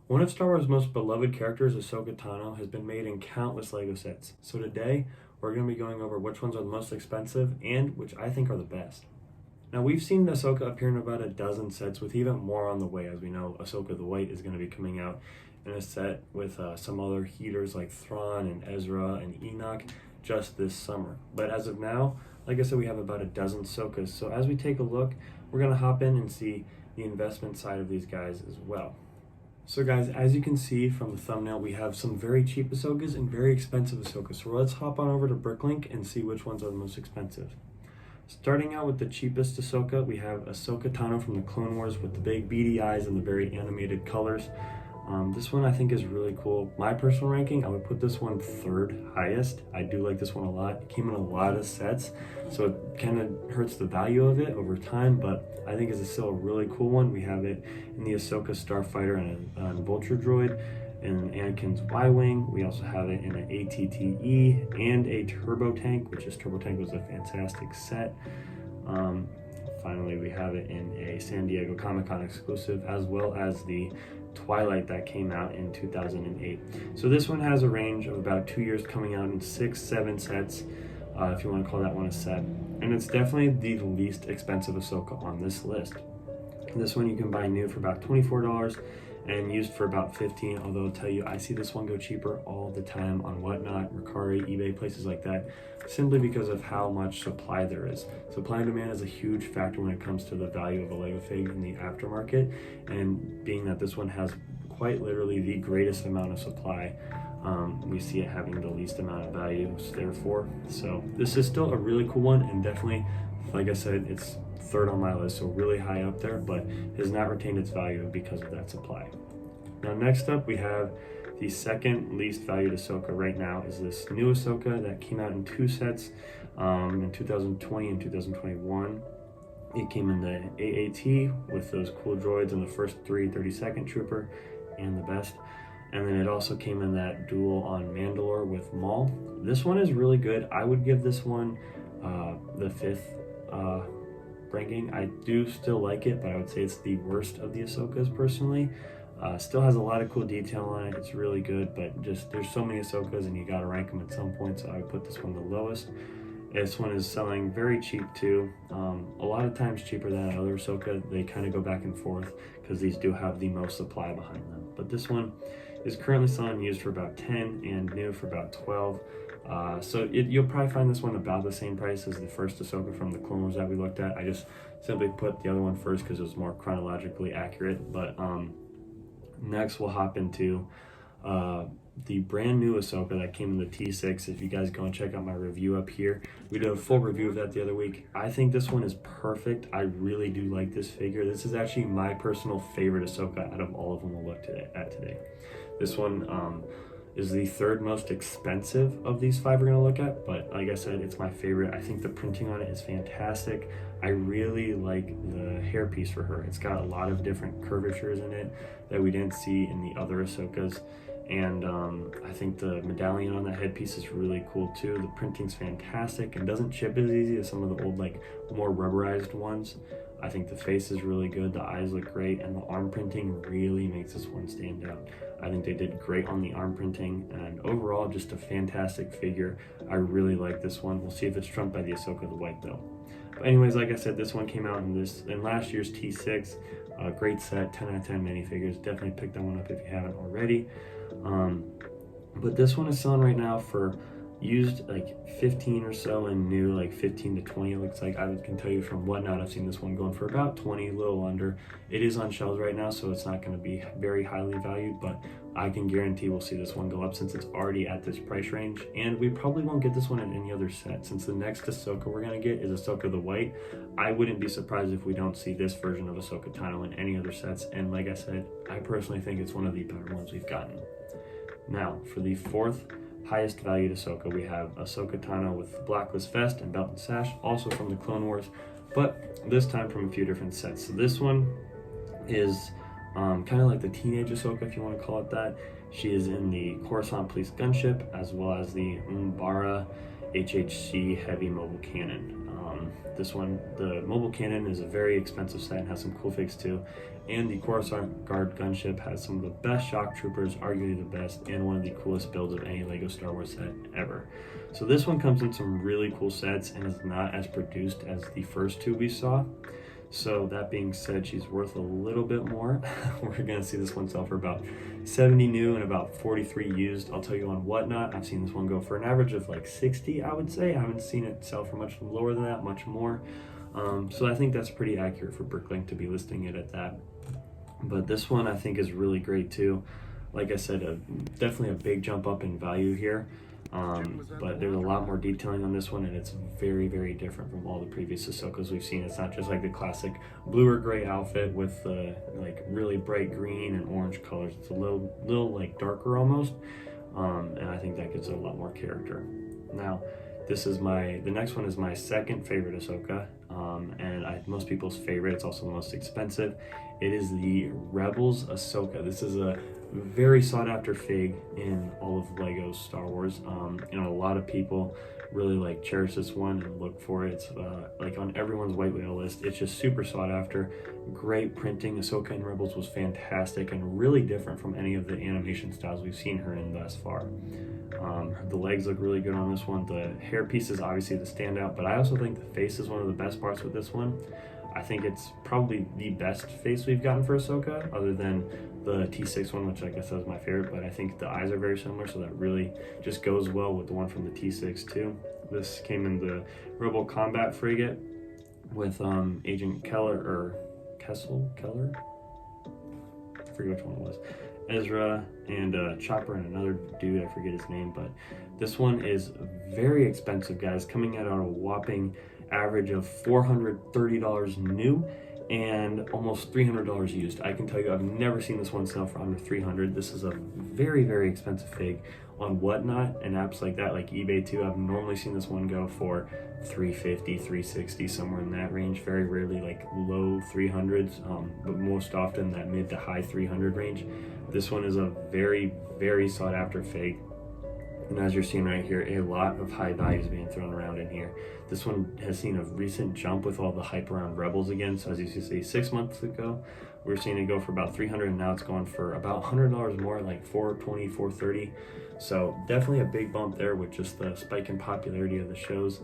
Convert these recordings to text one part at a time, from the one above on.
One of Star Wars' most beloved characters, Ashoka Tano, has been made in countless LEGO sets. So today, we're going to be going over which ones are the most expensive and which I think are the best. Now, we've seen Ahsoka appear in about a dozen sets with even more on the way. As we know, Ahsoka the White is going to be coming out in a set with some other heaters like Thrawn and Ezra and Enoch just this summer. But as of now, like I said, we have about a dozen Ahsokas. So as we take a look, we're going to hop in and see the investment side of these guys as well. So guys, as you can see from the thumbnail, we have some very cheap Ahsokas and very expensive Ahsokas. So let's hop on over to Bricklink and see which ones are the most expensive. Starting out with the cheapest Ahsoka, we have Ashoka Tano from the Clone Wars with the big beady eyes and the very animated colors. This one I think is really cool. My personal ranking, I would put this one third highest. I do like this one a lot. It came in a lot of sets, so it kind of hurts the value of it over time, but I think it's still a really cool one. We have it in the Ahsoka Starfighter and a Vulture Droid, in Anakin's Y-Wing. We also have it in an ATTE and a Turbo Tank, which Turbo Tank was a fantastic set. Finally, we have it in a San Diego Comic-Con exclusive, as well as the Twilight that came out in 2008. So this one has a range of about 2 years, coming out in 6-7 sets, if you want to call that one a set. And it's definitely the least expensive Ahsoka on this list. This one you can buy new for about $24 and used for about $15, although I'll tell you, I see this one go cheaper all the time on Whatnot, Mercari, eBay, places like that, simply because of how much supply there is. Supply and demand is a huge factor when it comes to the value of a LEGO fig in the aftermarket, and being that this one has quite literally the greatest amount of supply, we see it having the least amount of value, therefore. So this is still a really cool one, and definitely, like I said, it's third on my list, so really high up there, but has not retained its value because of that supply. Now next up, we have the second least valued Ahsoka right now is this new Ahsoka that came out in 2 sets in 2020 and 2021. It came in the AAT with those cool droids and the first 30-second trooper and the best. And then it also came in that duel on Mandalore with Maul. This one is really good. I would give this one the 5th ranking. I do still like it, but I would say it's the worst of the Ahsokas personally. Still has a lot of cool detail on it. It's really good, but just there's so many Ahsokas and you gotta rank them at some point, so I would put this one the lowest. This one is selling very cheap too. A lot of times cheaper than other Ahsoka. They kind of go back and forth because these do have the most supply behind them. But this one is currently selling used for about 10 and new for about 12. So you'll probably find this one about the same price as the first Ahsoka from the Clone Wars that we looked at. I just simply put the other one first because it was more chronologically accurate. But next we'll hop into the brand new Ahsoka that came in the T6. If you guys go and check out my review up here, we did a full review of that the other week. I think this one is perfect. I really do like this figure. This is actually my personal favorite Ahsoka out of all of them we'll look at today. This one is the third most expensive of these 5 we're going to look at, but like I said, it's my favorite. I think the printing on it is fantastic. I really like the hairpiece for her. It's got a lot of different curvatures in it that we didn't see in the other Ahsokas, and I think the medallion on that headpiece is really cool too. The printing's fantastic and doesn't chip as easy as some of the old, like, more rubberized ones. I think the face is really good, the eyes look great, and the arm printing really makes this one stand out. I think they did great on the arm printing, and overall just a fantastic figure. I really like this one. We'll see if it's trumped by the Ahsoka the White though. But anyways, like I said, this one came out in last year's T6. Great set, 10 out of 10 minifigures. Definitely pick that one up if you haven't already. But this one is selling right now for used like 15 or so, and new like 15 to 20. It looks like. I can tell you from Whatnot, I've seen this one going for about 20, a little under. It is on shelves right now, so it's not going to be very highly valued, but I can guarantee we'll see this one go up since it's already at this price range. And we probably won't get this one in any other set, since the next Ahsoka we're going to get is Ahsoka the White. I wouldn't be surprised if we don't see this version of Ahsoka Tano in any other sets, and like I said, I personally think it's one of the better ones we've gotten. Now, for the 4th highest valued Ahsoka, we have Ashoka Tano with Blacklist Vest and Belt and Sash, also from the Clone Wars, but this time from a few different sets. So this one is kind of like the teenage Ahsoka, if you want to call it that. She is in the Coruscant Police Gunship, as well as the Umbara HHC Heavy Mobile Cannon. This one, the mobile cannon, is a very expensive set and has some cool figs too. And the Coruscant Guard gunship has some of the best shock troopers, arguably the best, and one of the coolest builds of any LEGO Star Wars set ever. So this one comes in some really cool sets and is not as produced as the first two we saw. So that being said, she's worth a little bit more. We're gonna see this one sell for about 70 new and about 43 used. I'll tell you on Whatnot, I've seen this one go for an average of like 60, I would say. I haven't seen it sell for much lower than that, much more. So I think that's pretty accurate for Bricklink to be listing it at that. But this one I think is really great too. Like I said, definitely a big jump up in value here. But there's a lot more detailing on this one, and it's very, very different from all the previous Ahsokas we've seen. It's not just like the classic blue or gray outfit with like really bright green and orange colors. It's a little like darker almost, and I think that gives it a lot more character. Now, the next one is my second favorite Ahsoka, and most people's favorite. It's also the most expensive. It is the Rebels Ahsoka. This is a very sought after fig in all of LEGO Star Wars. A lot of people really like cherish this one and look for it. It's like on everyone's white whale list. It's just super sought after. Great printing. Ahsoka in Rebels was fantastic and really different from any of the animation styles we've seen her in thus far. The legs look really good on this one. The hair piece is obviously the standout, but I also think the face is one of the best parts with this one. I think it's probably the best face we've gotten for Ahsoka, other than the T6 one, which like I said is my favorite, but I think the eyes are very similar, so that really just goes well with the one from the T6 too. This came in the Rebel Combat Frigate with Agent Keller, I forget which one it was, Ezra and Chopper and another dude, I forget his name, but this one is very expensive, guys, coming out at a whopping average of $430 new and almost $300 used. I can tell you I've never seen this one sell for under $300. This is a very, very expensive fig on Whatnot and apps like that, like eBay too. I've normally seen this one go for $350, $360, somewhere in that range. Very rarely like low 300s, but most often that mid to high 300 range. This one is a very, very sought after fig. And as you're seeing right here, a lot of high values being thrown around in here. This one has seen a recent jump with all the hype around Rebels again. So as you see, 6 months ago, we were seeing it go for about $300, and now it's going for about $100 more, like $420, $430. So definitely a big bump there with just the spike in popularity of the shows.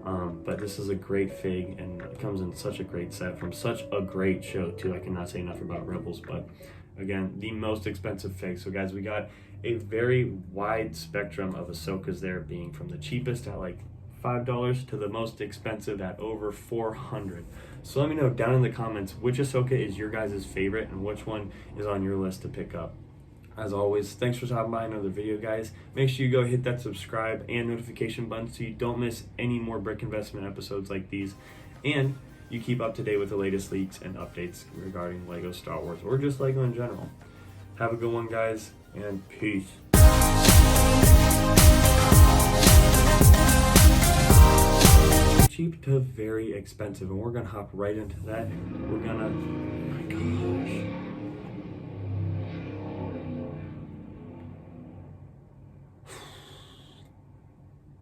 But this is a great fig, and it comes in such a great set from such a great show too. I cannot say enough about Rebels, but again, the most expensive fig. So guys, we got a very wide spectrum of Ahsokas there, being from the cheapest at like $5 to the most expensive at over $400. So let me know down in the comments which Ahsoka is your guys' favorite and which one is on your list to pick up. As always, thanks for stopping by another video, guys. Make sure you go hit that subscribe and notification button so you don't miss any more brick investment episodes like these, and you keep up to date with the latest leaks and updates regarding LEGO Star Wars or just LEGO in general. Have a good one, guys, and peace. Cheap to very expensive, and we're gonna hop right into that. We're gonna